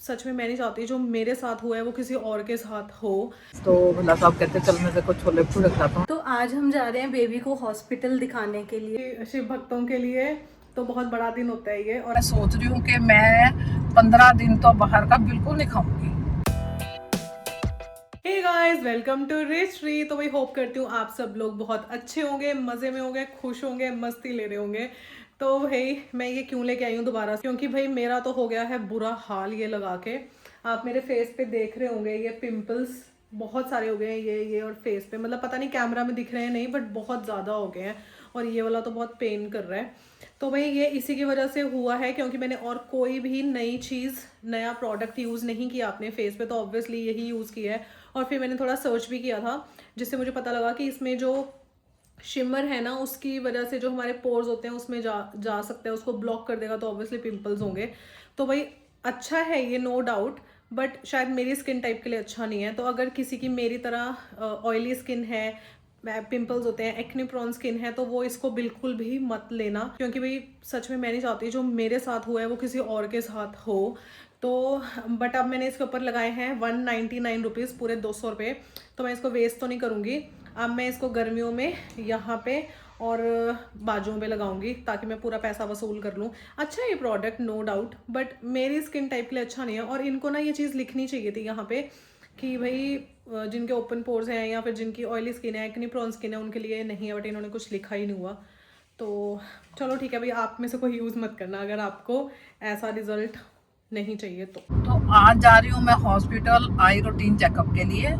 सच में मैं नहीं चाहती जो मेरे साथ हुआ है वो किसी और के साथ हो। तो भला साहब कहते चल मैं तेरे को छोले भटूरे खिलाता हूँ। तो आज हम जा रहे हैं बेबी को हॉस्पिटल दिखाने के लिए, शिव भक्तों के लिए तो बहुत बड़ा दिन होता है ये। और मैं सोच रही हूँ कि मैं 15 दिन तो बाहर का बिल्कुल नहीं खाऊंगी। Hey guys, welcome to Rishri. तो भाई होप करती हूँ आप सब लोग बहुत अच्छे होंगे, मजे में होंगे, खुश होंगे, मस्ती ले रहे होंगे। तो भाई मैं ये क्यों लेके आई हूँ दोबारा, क्योंकि भाई मेरा तो हो गया है बुरा हाल ये लगा के। आप मेरे फेस पे देख रहे होंगे ये पिंपल्स बहुत सारे हो गए हैं, ये और फेस पे, मतलब पता नहीं कैमरा में दिख रहे हैं नहीं, बट बहुत ज़्यादा हो गए हैं। और ये वाला तो बहुत पेन कर रहा है। तो भाई ये इसी की वजह से हुआ है, क्योंकि मैंने और कोई भी नई चीज़, नया प्रोडक्ट यूज़ नहीं किया अपने फेस पे, तो ऑब्वियसली यही यूज़ किया है। और फिर मैंने थोड़ा सर्च भी किया था, जिससे मुझे पता लगा कि इसमें जो शिमर है ना, उसकी वजह से जो हमारे पोर्स होते हैं उसमें जा सकते हैं, उसको ब्लॉक कर देगा, तो ऑब्वियसली पिंपल्स होंगे। तो भाई अच्छा है ये, नो डाउट, बट शायद मेरी स्किन टाइप के लिए अच्छा नहीं है। तो अगर किसी की मेरी तरह ऑयली स्किन है, पिंपल्स होते हैं, एक्ने प्रोन स्किन है, तो वो इसको बिल्कुल भी मत लेना, क्योंकि भाई सच में मैं नहीं चाहती जो मेरे साथ हुआ है वो किसी और के साथ हो। तो बट अब मैंने इसके ऊपर लगाए हैं 199 रुपीज़, पूरे 200 रुपये। तो मैं इसको वेस्ट तो नहीं करूँगी। अब मैं इसको गर्मियों में यहाँ पे और बाजुओं पे लगाऊंगी, ताकि मैं पूरा पैसा वसूल कर लूँ। अच्छा है ये प्रोडक्ट, नो डाउट, बट मेरी स्किन टाइप के लिए अच्छा नहीं है। और इनको ना ये चीज़ लिखनी चाहिए थी यहाँ पे कि भाई जिनके ओपन पोर्स हैं या फिर जिनकी ऑयली स्किन है, एक्ने प्रोन स्किन है, उनके लिए नहीं है, बट इन्होंने कुछ लिखा ही नहीं हुआ। तो चलो ठीक है भाई, आप में से कोई यूज़ मत करना अगर आपको ऐसा रिजल्ट नहीं चाहिए तो आज जा रही हूँ मैं हॉस्पिटल आई रूटीन चेकअप के लिए।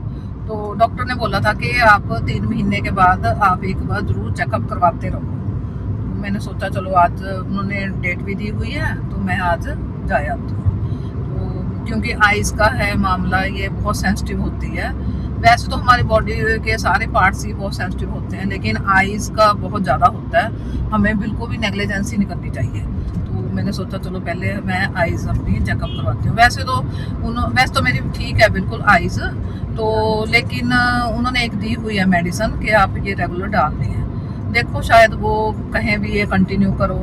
तो डॉक्टर ने बोला था कि आप 3 महीने के बाद आप एक बार जरूर चेकअप करवाते रहो। तो मैंने सोचा चलो आज उन्होंने डेट भी दी हुई है तो मैं आज जा आती हूँ। तो क्योंकि आइज़ का है मामला, ये बहुत सेंसिटिव होती है। वैसे तो हमारी बॉडी के सारे पार्ट्स ही बहुत सेंसिटिव होते हैं, लेकिन आइज़ का बहुत ज़्यादा होता है। हमें बिल्कुल भी नेग्लिजेंसी नहीं करनी चाहिए। तो मैंने सोचा चलो पहले मैं आइज़ अपनी चेकअप करवाती हूँ। वैसे तो मेरी ठीक है बिल्कुल आइज़ तो, लेकिन उन्होंने एक दी हुई है मेडिसिन कि आप ये रेगुलर डालनी है। देखो शायद वो कहें भी ये कंटिन्यू करो,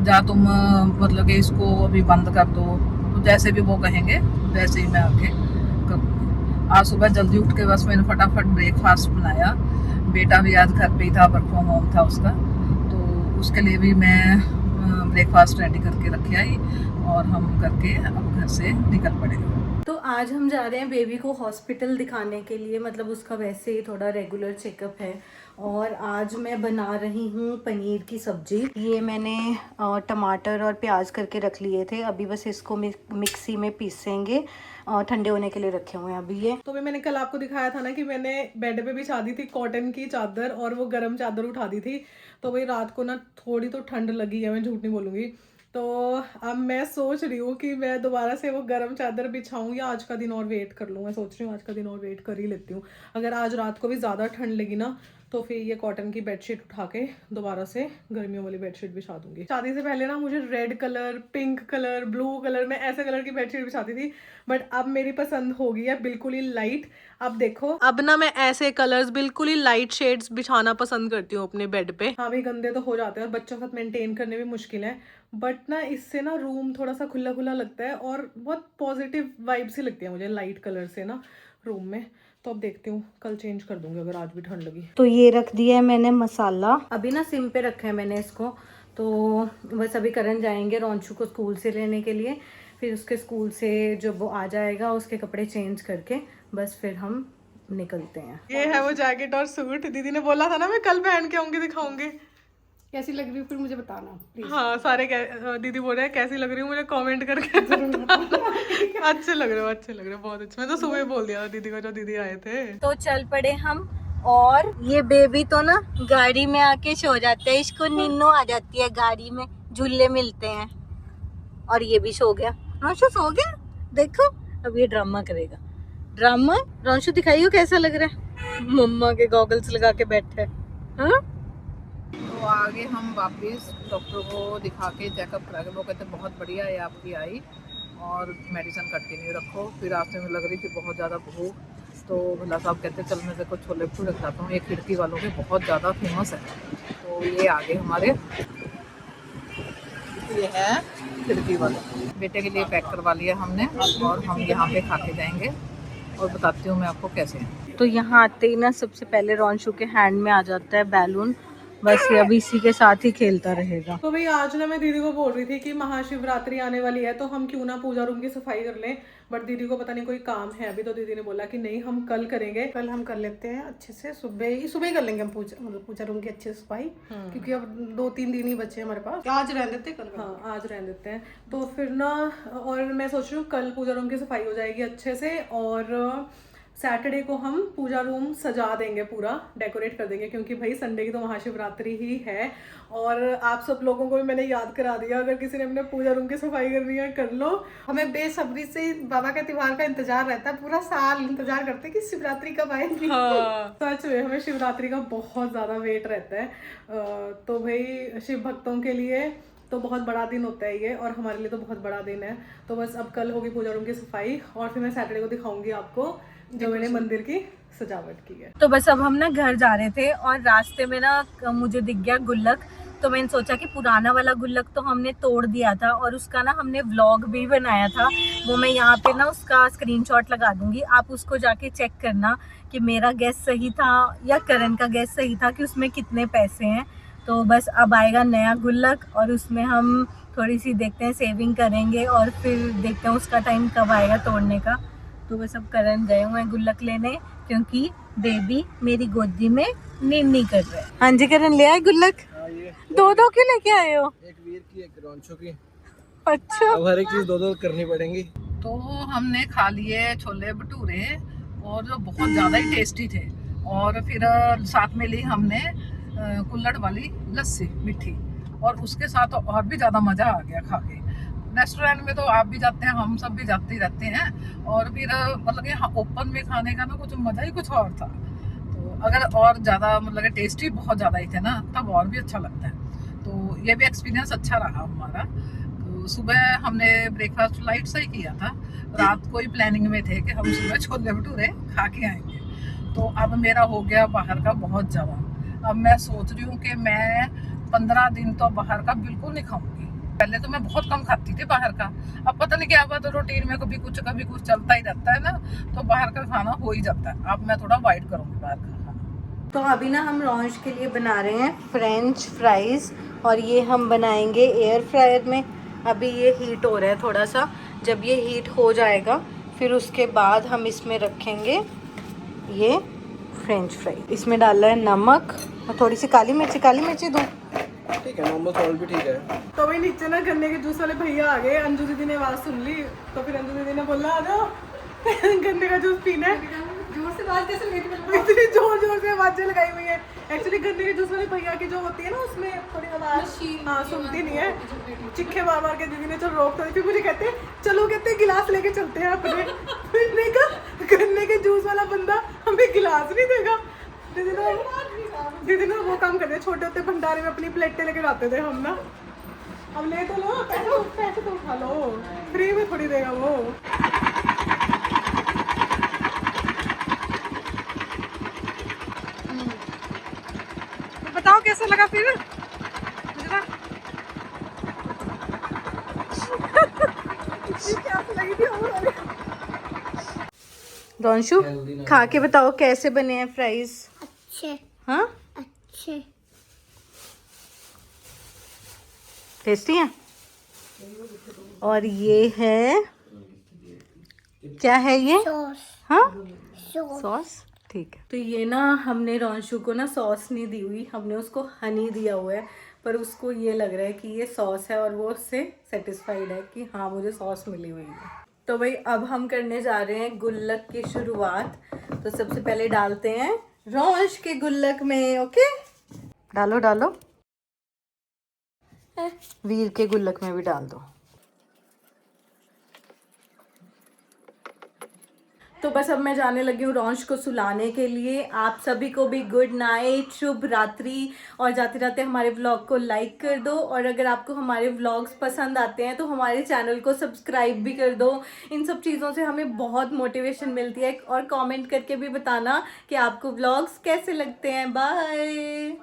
या तुम मतलब कि इसको अभी बंद कर दो। तो जैसे भी वो कहेंगे वैसे ही मैं आगे करूँगी। आज सुबह जल्दी उठ के बस मैंने फटाफट ब्रेकफास्ट बनाया। बेटा भी आज घर पे ही था, वर्क फ्रॉम होम था उसका, तो उसके लिए भी मैं ब्रेकफास्ट रेडी करके रखे आई और हम करके अब घर से निकल पड़े। तो आज हम जा रहे हैं बेबी को हॉस्पिटल दिखाने के लिए, मतलब उसका वैसे ही थोड़ा रेगुलर चेकअप है। और आज मैं बना रही हूँ पनीर की सब्जी। ये मैंने टमाटर और प्याज करके रख लिए थे, अभी बस इसको मिक्सी में पीसेंगे, ठंडे होने के लिए रखे हुए हैं अभी ये। तो भी मैंने कल आपको दिखाया था ना कि मैंने बेड पे बिछा दी थी कॉटन की चादर, और वो गर्म चादर उठा दी थी। तो भाई रात को ना थोड़ी तो ठंड लगी है, मैं झूठ नहीं बोलूँगी। तो अब मैं सोच रही हूँ कि मैं दोबारा से वो गर्म चादर बिछाऊँ या आज का दिन और वेट कर लूँ। मैं सोच रही हूँ आज का दिन और वेट कर ही लेती हूँ। अगर आज रात को भी ज़्यादा ठंड लगी ना, तो फिर ये कॉटन की बेडशीट उठा के दोबारा से गर्मियों वाली बेडशीट बिछा दूंगी। शादी से पहले ना मुझे red colour, pink colour, blue colour में ऐसे कलर की बेडशीट बिछाती थी, बट अब मेरी पसंद हो गई है बिल्कुल ही लाइट। अब देखो, अब ना मैं ऐसे कलर्स, बिल्कुल ही लाइट शेड्स बिछाना पसंद करती हूँ अपने बेड पे। हाँ भाई गंदे तो हो जाते हैं और बच्चों के साथ मेंटेन करने भी मुश्किल है, बट ना इससे ना रूम थोड़ा सा खुला खुला लगता है और बहुत पॉजिटिव वाइब सी लगती है मुझे लाइट कलर से ना रूम में। तो अब देखती हूँ, कल चेंज कर दूंगी अगर आज भी ठंड लगी। तो ये रख दिया है मैंने मसाला, अभी ना सिम पे रखा है मैंने इसको। तो बस अभी करण जाएंगे रोंशु को स्कूल से लेने के लिए, फिर उसके स्कूल से जब वो आ जाएगा उसके कपड़े चेंज करके बस फिर हम निकलते हैं। ये है वो जैकेट और सूट, दीदी ने बोला था ना मैं कल पहन के आऊंगी, दिखाऊंगी कैसी लग रही हो फिर मुझे बताना प्लीज। हाँ सारे दीदी बोल रहे हैं कैसी लग रही हूँ, मुझे कमेंट करके अच्छे लग रहे हो, अच्छे लग रहे हो, बहुत अच्छे। मैं तो सुबह बोल दिया दीदी को, जो दीदी आए थे। तो चल पड़े हम, और ये बेबी तो ना गाड़ी में आके सो जाता है, इसको नींदो आ जाती है, गाड़ी में झूले मिलते हैं। और ये भी सो गया, रोंशु सो गया, देखो अब ये ड्रामा करेगा। ड्रामा रोंशु दिखाइयो कैसा लग रहा है, मम्मा के गॉगल्स लगा के बैठा है। हाँ? तो आगे हम वापस डॉक्टर को दिखा के चेकअप करा के वो कहते बहुत बढ़िया है आपकी आई, और मेडिसिन कंटिन्यू रखो। फिर रास्ते में लग रही थी बहुत ज़्यादा भूख, तो भला साहब कहते चल मैं तेरे को छोले भटूरे खिलाता हूँ, ये खिड़की वालों के बहुत ज़्यादा फेमस है। तो ये आगे हमारे ये है खिड़की वाले। बेटे के लिए पैक करवा लिया हमने और हम यहाँ पे खा के जाएंगे और बताती हूँ मैं आपको कैसे है। तो यहाँ आते ही ना सबसे पहले रॉन्शु के हैंड में आ जाता है बैलून, बस ये अभी इसी के साथ ही खेलता रहेगा। तो भाई आज ना मैं दीदी को बोल रही थी कि महाशिवरात्रि आने वाली है तो हम क्यों ना पूजा रूम की सफाई कर लें, बट दीदी को पता नहीं कोई काम है अभी, तो दीदी ने बोला कि नहीं हम कल करेंगे। कल हम कर लेते हैं अच्छे से, सुबह ही कर लेंगे हम पूजा रूम की अच्छे से सफाई, क्योंकि अब 2-3 दिन ही बचे हैं हमारे पास। आज रहने देते कल। हाँ आज रहने देते हैं। तो फिर ना, और मैं सोच रही हूँ कल पूजा रूम की सफाई हो जाएगी अच्छे से, और सैटरडे को हम पूजा रूम सजा देंगे, पूरा डेकोरेट कर देंगे, क्योंकि भाई संडे की तो महाशिवरात्रि ही है। और आप सब लोगों को भी मैंने याद करा दिया, अगर किसी ने अपने पूजा रूम की सफाई करनी है कर लो। हमें बेसब्री से बाबा के त्योहार का इंतजार रहता है, पूरा साल इंतजार करते हैं कि शिवरात्रि कब आएगी। सच में हमें शिवरात्रि का बहुत ज़्यादा वेट रहता है। तो भाई शिव भक्तों के लिए तो बहुत बड़ा दिन होता है ये, और हमारे लिए तो बहुत बड़ा दिन है। तो बस अब कल होगी पूजा रूम की सफाई, और फिर मैं सैटरडे को दिखाऊंगी आपको जो मैंने मंदिर की सजावट की है। तो बस अब हम ना घर जा रहे थे और रास्ते में ना मुझे दिख गया गुल्लक, तो मैंने सोचा कि पुराना वाला गुल्लक तो हमने तोड़ दिया था और उसका ना हमने व्लॉग भी बनाया था, वो मैं यहाँ पे ना उसका स्क्रीनशॉट लगा दूंगी, आप उसको जाके चेक करना कि मेरा गैस सही था या करण का गैस सही था कि उसमें कितने पैसे हैं। तो बस अब आएगा नया गुल्लक और उसमें हम थोड़ी सी देखते हैं सेविंग करेंगे और फिर देखते हैं उसका टाइम कब आएगा तोड़ने का। तो बस अब करण गए हुए हैं गुल्लक लेने, क्योंकि बेबी मेरी गोदी में नीनी कर रहा है। हाँ जी करण, ले आए गुल्लक? दो क्यों लेके आए हो? एक वीर की एक रॉन्चो की। अच्छा, अब हर एक चीज दो करनी पड़ेंगी। तो हमने खा लिए छोले भटूरे और जो बहुत ज़्यादा ही टेस्टी थे, और फिर साथ में ली हमने कुल्हड़ वाली लस्सी मीठी, और उसके साथ और भी ज़्यादा मज़ा आ गया खा के। रेस्टोरेंट में तो आप भी जाते हैं, हम सब भी जाते ही रहते हैं, और फिर मतलब कि ओपन में खाने का ना कुछ मज़ा ही कुछ और था। तो अगर और ज़्यादा मतलब कि टेस्टी बहुत ज़्यादा ही थे ना, तब और भी अच्छा लगता है। तो ये भी एक्सपीरियंस अच्छा रहा हमारा। तो सुबह हमने ब्रेकफास्ट लाइट सा ही किया था, रात को ही प्लानिंग में थे कि हम सुबह छोले भटूरे खा के आएंगे। तो अब मेरा हो गया बाहर का बहुत ज़्यादा। अब मैं सोच रही हूँ कि मैं 15 दिन तो बाहर का बिल्कुल नहीं खाऊंगी। पहले तो मैं बहुत कम खाती थी बाहर का, अब पता नहीं क्या हुआ, तो रूटीन में कभी कुछ चलता ही रहता है ना, तो बाहर का खाना हो ही जाता है। अब मैं थोड़ा अवॉइड करूँगी बाहर का खाना। तो अभी ना हम रॉन्च के लिए बना रहे हैं फ्रेंच फ्राइज, और ये हम बनाएंगे एयर फ्रायर में। अभी ये हीट हो रहा है थोड़ा सा, जब ये हीट हो जाएगा फिर उसके बाद हम इसमें रखेंगे ये फ्रेंच फ्राई। इसमें डालना है नमक और थोड़ी सी काली मिर्ची दूँ? ठीक है, नॉर्मल सॉल्ट भी ठीक है। तो भाई नीचे ना गन्ने के जूस वाले भैया आ गए, अंजू दीदी ने आवाज सुन ली, तो फिर अंजू दीदी ने बोला आ जाओ गन्ने का जूस पीना है। जोर से बात कैसे लगी? इतनी जोर से आवाजें लगाई हुई है। एक्चुअली गन्ने के जूस वाले भैया की जो होती है ना, उसमें थोड़ी आवाज हाँ सुनती नहीं है, चिक्के मार के दीदी ने चलो रोक तो, फिर मुझे कहते चलो, कहते गिलास लेके चलते हैं अपने। फिर का गन्ने के जूस वाला बंदा हमें गिलास नहीं देगा। दीदी ने वो काम करते, छोटे होते भंडारे में अपनी प्लेटें लेके जाते थे हम ना। अब ले तो लो, पैसे तो उठा लो, फ्री में थोड़ी देगा वो। बताओ कैसा लगा फिर? रॉन्शु खा के बताओ कैसे बने हैं फ्राइज? अच्छे हाँ अच्छे टेस्टी हैं। और ये है, क्या है ये? सॉस हाँ सॉस सॉस, ठीक है। तो ये ना हमने रॉन्शु को ना सॉस नहीं दी हुई, हमने उसको हनी दिया हुआ है, पर उसको ये लग रहा है कि ये सॉस है और वो उससे सेटिस्फाइड है कि हाँ मुझे सॉस मिली हुई है। तो भाई अब हम करने जा रहे हैं गुल्लक की शुरुआत। तो सबसे पहले डालते हैं रॉन्श के गुल्लक में। ओके, डालो डालो, वीर के गुल्लक में भी डाल दो। तो बस अब मैं जाने लगी हूँ रॉन्श को सुलाने के लिए। आप सभी को भी गुड नाइट, शुभ रात्रि, और जाते जाते हमारे व्लॉग को लाइक कर दो, और अगर आपको हमारे व्लॉग्स पसंद आते हैं तो हमारे चैनल को सब्सक्राइब भी कर दो। इन सब चीज़ों से हमें बहुत मोटिवेशन मिलती है, और कमेंट करके भी बताना कि आपको व्लॉग्स कैसे लगते हैं। बाय।